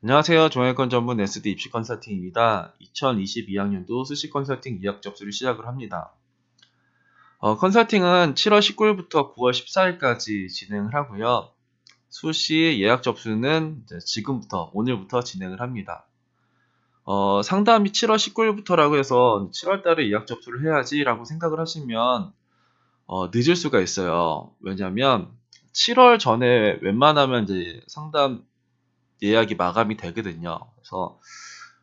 안녕하세요. 종합권 전문 SD 입시 컨설팅입니다. 2022학년도 수시 컨설팅 예약 접수를 시작을 합니다. 컨설팅은 7월 19일부터 9월 14일까지 진행을 하고요. 수시 예약 접수는 이제 지금부터, 오늘부터 진행을 합니다. 상담이 7월 19일부터라고 해서 7월 달에 예약 접수를 해야지라고 생각을 하시면 늦을 수가 있어요. 왜냐면 7월 전에 웬만하면 이제 상담 예약이 마감이 되거든요. 그래서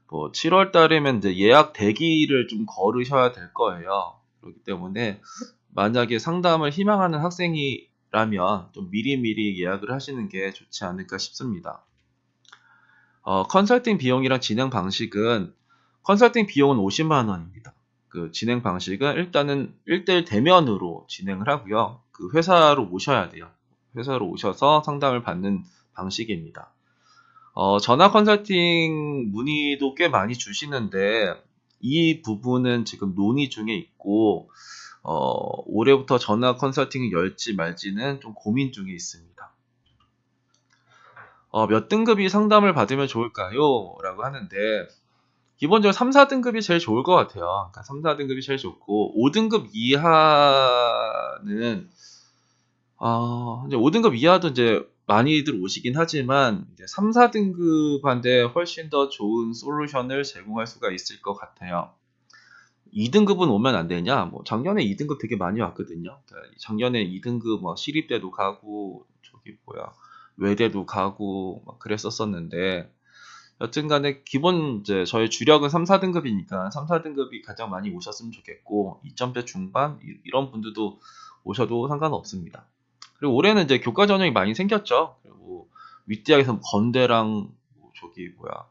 뭐 7월 달이면 이제 예약 대기를 좀 걸으셔야 될 거예요. 그렇기 때문에 만약에 상담을 희망하는 학생이라면 좀 미리미리 예약을 하시는 게 좋지 않을까 싶습니다. 컨설팅 비용이랑 진행 방식은 컨설팅 비용은 50만 원입니다. 그 진행 방식은 일단은 1대1 대면으로 진행을 하고요. 그 회사로 오셔야 돼요. 회사로 오셔서 상담을 받는 방식입니다. 전화 컨설팅 문의도 꽤 많이 주시는데 이 부분은 지금 논의 중에 있고 올해부터 전화 컨설팅을 열지 말지는 좀 고민 중에 있습니다. 몇 등급이 상담을 받으면 좋을까요? 라고 하는데 기본적으로 3, 4등급이 제일 좋을 것 같아요. 그러니까 3, 4등급이 제일 좋고 5등급 이하는 이제 5등급 이하도 이제 많이들 오시긴 하지만 이제 3, 4등급한테 훨씬 더 좋은 솔루션을 제공할 수가 있을 것 같아요. 2등급은 오면 안 되냐? 뭐 작년에 2등급 되게 많이 왔거든요. 그러니까 작년에 2등급 뭐 시립대도 가고 저기 뭐야 외대도 가고 막 그랬었었는데 여튼간에 기본 이제 저희 주력은 3, 4등급이니까 3, 4등급이 가장 많이 오셨으면 좋겠고 2점대 중반 이런 분들도 오셔도 상관없습니다. 그리고 올해는 이제 교과 전형이 많이 생겼죠. 그리고 윗대학에서 건대랑 뭐 저기 뭐야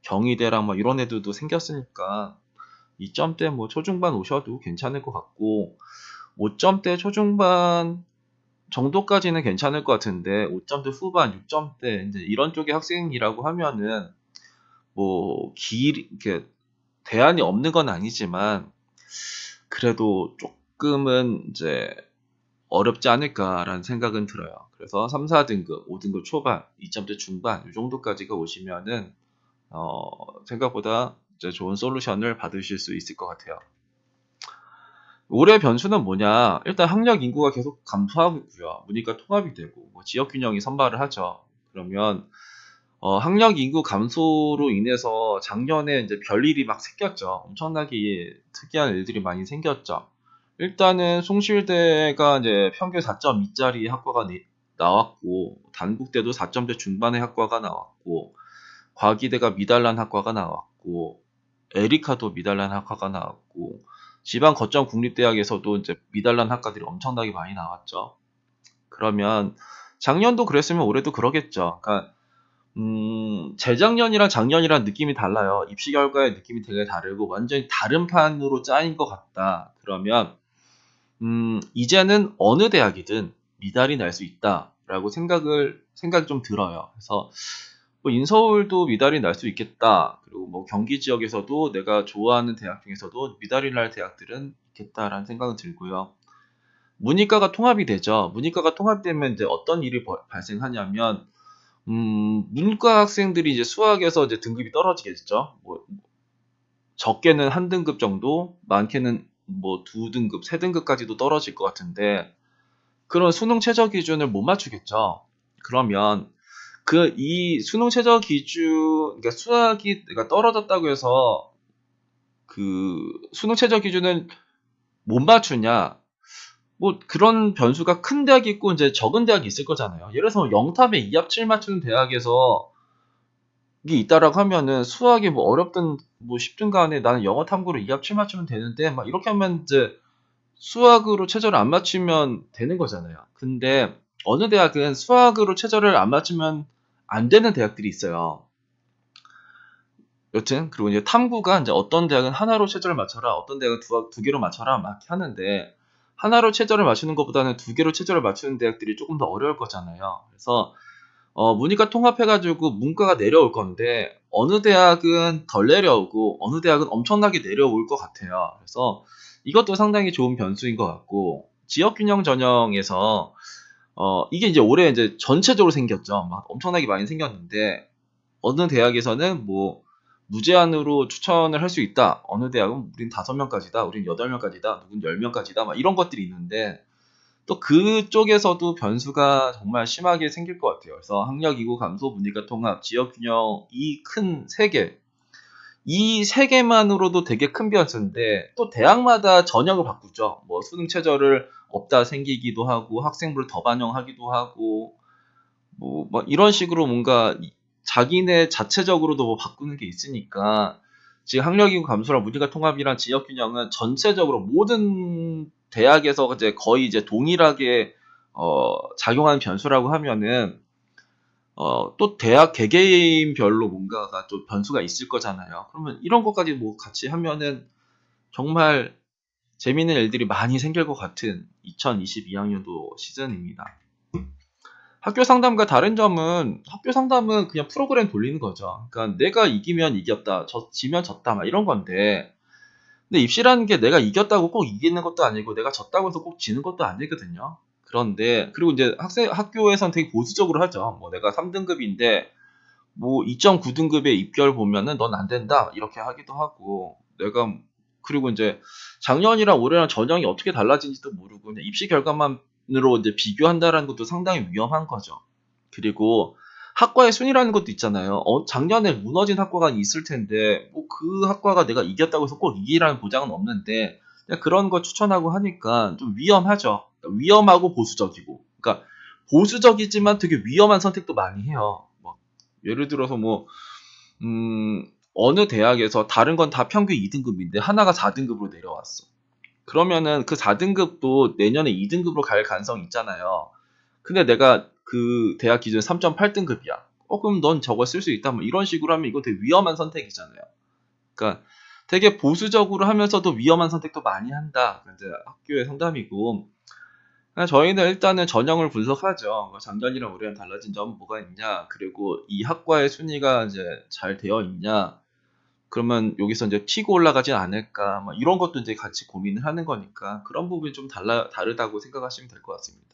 경희대랑 막 이런 애들도 생겼으니까 2점대 뭐 초중반 오셔도 괜찮을 것 같고 5점대 초중반 정도까지는 괜찮을 것 같은데 5점대 후반, 6점대 이제 이런 쪽의 학생이라고 하면은 뭐 이렇게 대안이 없는 건 아니지만 그래도 조금은 이제 어렵지 않을까라는 생각은 들어요. 그래서 3, 4등급, 5등급 초반, 2점대 중반 이 정도까지가 오시면은 생각보다 이제 좋은 솔루션을 받으실 수 있을 것 같아요. 올해 변수는 뭐냐? 일단 학력 인구가 계속 감소하고 있고요. 문이과 통합이 되고 뭐 지역 균형이 선발을 하죠. 그러면 학력 인구 감소로 인해서 작년에 이제 별일이 막 생겼죠. 엄청나게 특이한 일들이 많이 생겼죠. 일단은 숭실대가 이제 평균 4.2짜리 학과가 나왔고, 단국대도 4점대 중반의 학과가 나왔고, 과기대가 미달난 학과가 나왔고, 에리카도 미달난 학과가 나왔고, 지방 거점 국립대학에서도 이제 미달난 학과들이 엄청나게 많이 나왔죠. 그러면 작년도 그랬으면 올해도 그러겠죠. 그러니까 재작년이랑 작년이랑 느낌이 달라요. 입시 결과의 느낌이 되게 다르고 완전히 다른 판으로 짜인 것 같다. 그러면 이제는 어느 대학이든 미달이 날 수 있다라고 생각이 좀 들어요. 그래서 뭐 인서울도 미달이 날 수 있겠다. 그리고 뭐 경기 지역에서도 내가 좋아하는 대학 중에서도 미달이 날 대학들은 있겠다라는 생각은 들고요. 문이과가 통합이 되죠. 문이과가 통합되면 이제 어떤 일이 발생하냐면 문과 학생들이 이제 수학에서 이제 등급이 떨어지겠죠. 뭐 적게는 한 등급 정도, 많게는 뭐 두 등급, 세 등급까지도 떨어질 것 같은데 그런 수능 최저 기준을 못 맞추겠죠. 그러면 이 수능 최저 기준, 그러니까 수학이 내가 떨어졌다고 해서 그 수능 최저 기준을 못 맞추냐? 뭐 그런 변수가 큰 대학이 있고 이제 적은 대학이 있을 거잖아요. 예를 들어서 영탐에 2합 7 맞추는 대학에서 이게 있다라고 하면은 수학이 뭐 어렵든 뭐 쉽든 간에 나는 영어 탐구로 2합 7 맞추면 되는데 막 이렇게 하면 이제 수학으로 최저를 안 맞추면 되는 거잖아요. 근데 어느 대학은 수학으로 최저를 안 맞추면 안 되는 대학들이 있어요. 여튼 그리고 이제 탐구가 이제 어떤 대학은 하나로 최저를 맞춰라, 어떤 대학은 두 개로 맞춰라 막 하는데 하나로 최저를 맞추는 것보다는 두 개로 최저를 맞추는 대학들이 조금 더 어려울 거잖아요. 그래서 문이과 통합해가지고 문과가 내려올 건데 어느 대학은 덜 내려오고 어느 대학은 엄청나게 내려올 것 같아요. 그래서 이것도 상당히 좋은 변수인 것 같고 지역균형 전형에서 이게 이제 올해 이제 전체적으로 생겼죠. 막 엄청나게 많이 생겼는데 어느 대학에서는 뭐 무제한으로 추천을 할 수 있다. 어느 대학은 우린 5명까지다. 우린 8명까지다. 누군 10명까지다. 막 이런 것들이 있는데 또 그쪽에서도 변수가 정말 심하게 생길 것 같아요. 그래서 학력, 이고, 감소, 문이과 통합, 지역 균형 이 큰 세 개. 이 세 개만으로도 되게 큰 변수인데 또 대학마다 전형을 바꾸죠. 뭐 수능 최저를 없다 생기기도 하고 학생부를 더 반영하기도 하고 뭐 이런 식으로 뭔가 자기네 자체적으로도 뭐 바꾸는 게 있으니까 지금 학력인구 감소랑 문이과 통합이랑 지역 균형은 전체적으로 모든 대학에서 이제 거의 이제 동일하게 작용하는 변수라고 하면은 또 대학 개개인별로 뭔가가 좀 변수가 있을 거잖아요. 그러면 이런 것까지 뭐 같이 하면은 정말 재밌는 일들이 많이 생길 것 같은 2022학년도 시즌입니다. 학교 상담과 다른 점은 학교 상담은 그냥 프로그램 돌리는 거죠. 그러니까 내가 이기면 이겼다, 지면 졌다, 막 이런 건데, 근데 입시라는 게 내가 이겼다고 꼭 이기는 것도 아니고 내가 졌다고 해서 꼭 지는 것도 아니거든요. 그런데 그리고 이제 학교에선 되게 보수적으로 하죠. 뭐 내가 3등급인데 뭐 2.9등급의 입결 보면은 넌 안 된다 이렇게 하기도 하고 내가 그리고 이제 작년이랑 올해랑 전형이 어떻게 달라진지도 모르고 그냥 입시 결과만으로 이제 비교한다라는 것도 상당히 위험한 거죠. 그리고 학과의 순위라는 것도 있잖아요. 작년에 무너진 학과가 있을 텐데 뭐 그 학과가 내가 이겼다고 해서 꼭 이기라는 보장은 없는데 그냥 그런 거 추천하고 하니까 좀 위험하죠. 그러니까 위험하고 보수적이고. 그러니까 보수적이지만 되게 위험한 선택도 많이 해요. 뭐 예를 들어서 뭐 어느 대학에서 다른 건 다 평균 2등급인데 하나가 4등급으로 내려왔어. 그러면은 그 4등급도 내년에 2등급으로 갈 가능성이 있잖아요. 근데 내가 그 대학 기준 3.8등급이야. 그럼 넌 저거 쓸 수 있다. 뭐 이런 식으로 하면 이거 되게 위험한 선택이잖아요. 그러니까 되게 보수적으로 하면서도 위험한 선택도 많이 한다. 이제 학교의 상담이고. 저희는 일단은 전형을 분석하죠. 작년이랑 올해랑 달라진 점은 뭐가 있냐. 그리고 이 학과의 순위가 이제 잘 되어 있냐. 그러면 여기서 이제 튀고 올라가진 않을까. 뭐 이런 것도 이제 같이 고민을 하는 거니까 그런 부분이 좀 다르다고 생각하시면 될 것 같습니다.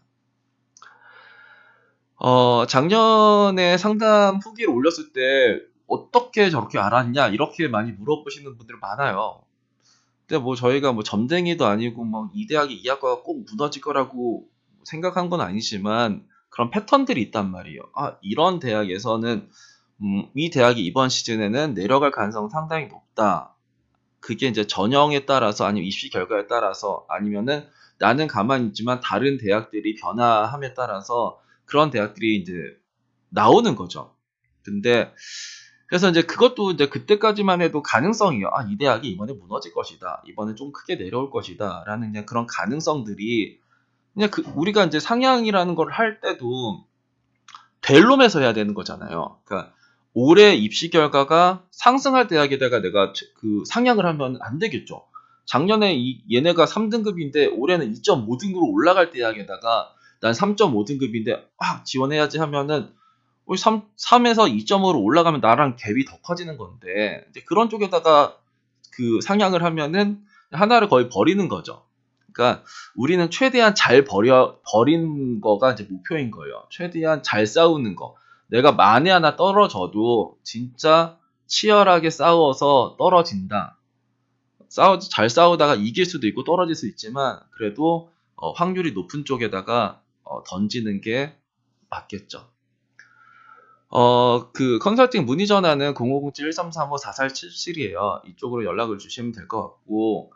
작년에 상담 후기를 올렸을 때 어떻게 저렇게 알았냐 이렇게 많이 물어보시는 분들이 많아요. 근데 뭐 저희가 뭐 점쟁이도 아니고 뭐 이 대학이 이 학과가 꼭 무너질 거라고 생각한 건 아니지만 그런 패턴들이 있단 말이에요. 이런 대학에서는 이 대학이 이번 시즌에는 내려갈 가능성이 상당히 높다. 그게 이제 전형에 따라서 아니면 입시 결과에 따라서 아니면은 나는 가만히 있지만 다른 대학들이 변화함에 따라서 그런 대학들이 이제 나오는 거죠. 근데 그래서 이제 그것도 이제 그때까지만 해도 가능성이요. 이 대학이 이번에 무너질 것이다. 이번에 좀 크게 내려올 것이다. 라는 그냥 그런 가능성들이 그냥 우리가 이제 상향이라는 걸 할 때도 될 놈에서 해야 되는 거잖아요. 그러니까 올해 입시 결과가 상승할 대학에다가 내가 그 상향을 하면 안 되겠죠. 작년에 얘네가 3등급인데 올해는 2.5등급으로 올라갈 대학에다가 난 3.5등급인데 지원해야지 하면은 3에서 2.5로 올라가면 나랑 갭이 더 커지는 건데 이제 그런 쪽에다가 그 상향을 하면은 하나를 거의 버리는 거죠. 그러니까 우리는 최대한 잘 버린 거가 이제 목표인 거예요. 최대한 잘 싸우는 거. 내가 만에 하나 떨어져도 진짜 치열하게 싸워서 떨어진다. 잘 싸우다가 이길 수도 있고 떨어질 수 있지만 그래도 확률이 높은 쪽에다가 던지는 게 맞겠죠. 그 컨설팅 문의 전화는 0507-1335-4477이에요. 이쪽으로 연락을 주시면 될 것 같고,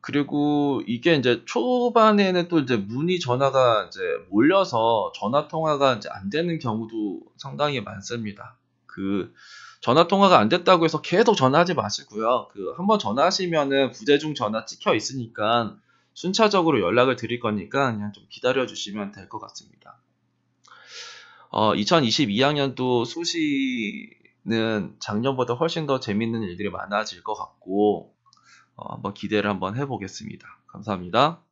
그리고 이게 이제 초반에는 또 이제 문의 전화가 이제 몰려서 전화 통화가 이제 안 되는 경우도 상당히 많습니다. 그 전화 통화가 안 됐다고 해서 계속 전화하지 마시고요. 한번 전화하시면은 부재중 전화 찍혀 있으니까 순차적으로 연락을 드릴 거니까 그냥 좀 기다려 주시면 될 것 같습니다. 2022학년도 수시는 작년보다 훨씬 더 재밌는 일들이 많아질 것 같고, 한번 기대를 한번 해보겠습니다. 감사합니다.